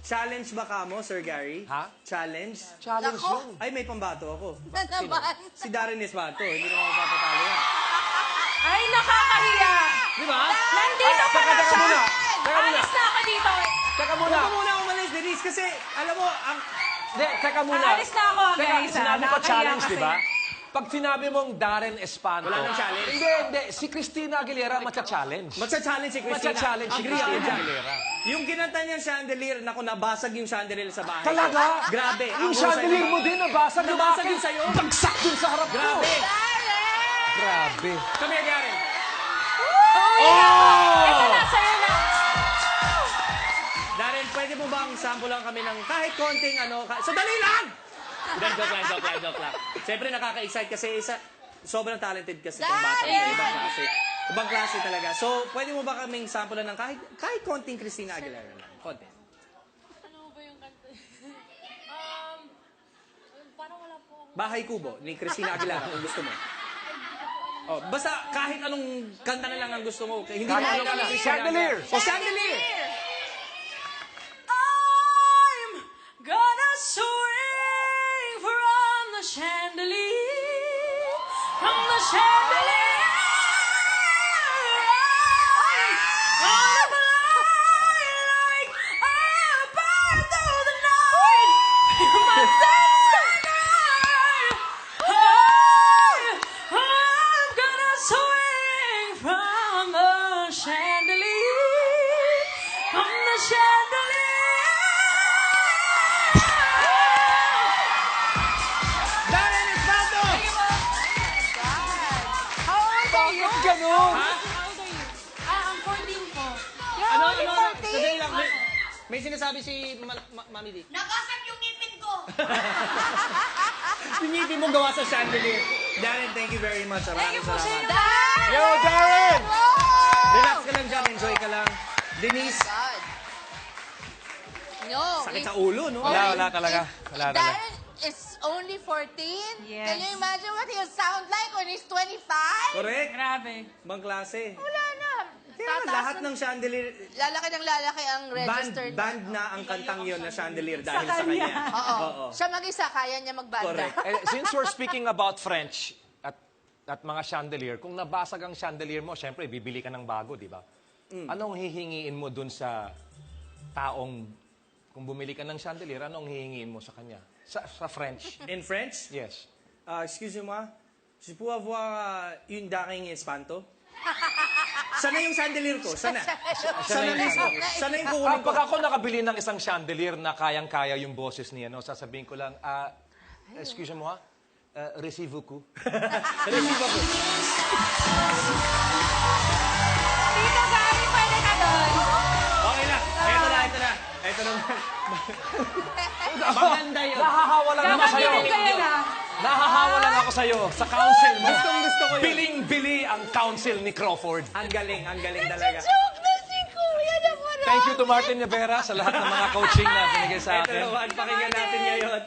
Challenge ba ka mo, Sir Gary? Ha? Challenge? Challenge Nako. yun. Ay, may pambato ako. Na naman. Si Darren Espanto. Hindi naman mapapatalo yan. Ay, nakakahiya. Di ba? Nandito pa na Teka siya. muna. Teka muna. Alis na ako dito. Teka Huwag muna. ka muna umalis, Denise, kasi alam mo, ang... Teka muna. Alis na ako, Teka, guys, ah. sinabi ko Nakakahiya challenge, kasi. di ba? Pag sinabi mong Darren Espanto. Wala nang challenge. Hindi. Si Christina Aguilera matcha-challenge. Magsa-challenge si Christina. Matcha-challenge si Agree ako Christina dyan. Aguilera. Yung kinanta niyang chandelier, naku, nabasag yung chandelier sa bahay. Talaga? Grabe. Yung Ang chandelier husay mo din, nabasag yung Nabasag akin. yun sa'yo. Bagsak dun sa harap ko. Grabe. Grabe. Come here, Darren. Ito na, sa'yo na. Darren, pwede mo bang sample lang kami ng kahit konting ano... Sandali lang! Hindi, joke lang. Siyempre, nakaka-excite kasi sobrang talented kasi itong bata. Darren! Ibang klase. Ibang klase talaga. So, pwede mo ba kaming sample lang ng kahit konting Christina Aguilera lang? Konti. Ano ba yung kanta? Parang wala po akong... Bahay Kubo ni Christina Aguilera kung gusto mo. Oh, basta kahit anong kanta na lang ang gusto mo. Hindi mo Kahit alam anong na chandelier. O, chandelier! I'm gonna swing from the chandelier, from the chandelier. I'm gonna fly like a bird through the night. My sense of mind. I'm gonna swing from the chandelier, from the chandelier. Darren Espanto! How old are you? Ganun. Ha? How old are you? Ang 14 po. Ano? Sandali lang. May sinasabi si Mami D. Nakasap yung ngipin ko. Pinipin mo gawa sa chandelier. Darren, thank you very much. Thank you po, Maraming Sir salamat. Dan. Yo, Darren! Relax ka lang dyan. Enjoy ka lang. Denise, God. No. sakit sa ulo, no? Wala talaga. Wala talaga. Darren is only 14. Yes. Can you imagine what he'll sound like when he's 25? Correct. Grabe. Ibang klase. Wala na. Kaya lahat ng chandelier, Lalaki ng lalaki ang registered. band na ang kantang yon na chandelier dahil sa kanya. Oo. Siya mag-isa, kaya niya magbanda. Correct. Since we're speaking about French at mga chandelier, kung nabasag ang chandelier mo, syempre, bibili ka ng bago, di ba? Anong hihingiin mo dun sa taong, kung bumili ka ng chandelier, anong hihingiin mo sa kanya? Sa French? In French, Yes. excusez-moi, je peux avoir une Darren Espanto? Sana yung chandelier ko, sana. Sana mismo. Sana yung kukunin ko. Pag ako nakabili ng isang chandelier na kayang-kaya yung boses niya, no, sasabihin ko lang, excusez-moi, receive-vous. Receive ako. Tito Gary, pwede ka doon. Okay na. Ito na. Ito na. Maganda yun. Nahahawa lang ako sa'yo. Gagawin ko yan ah. Nahahawa lang ako sa'yo. Sa council mo. Gusto ko yun. Biling-bili ang council ni Crawford. Ang galing talaga. Joke na si Kuya na Thank you to Martin Rivera sa lahat ng mga coaching na binigay sa Ito akin. naman, pakinggan natin ngayon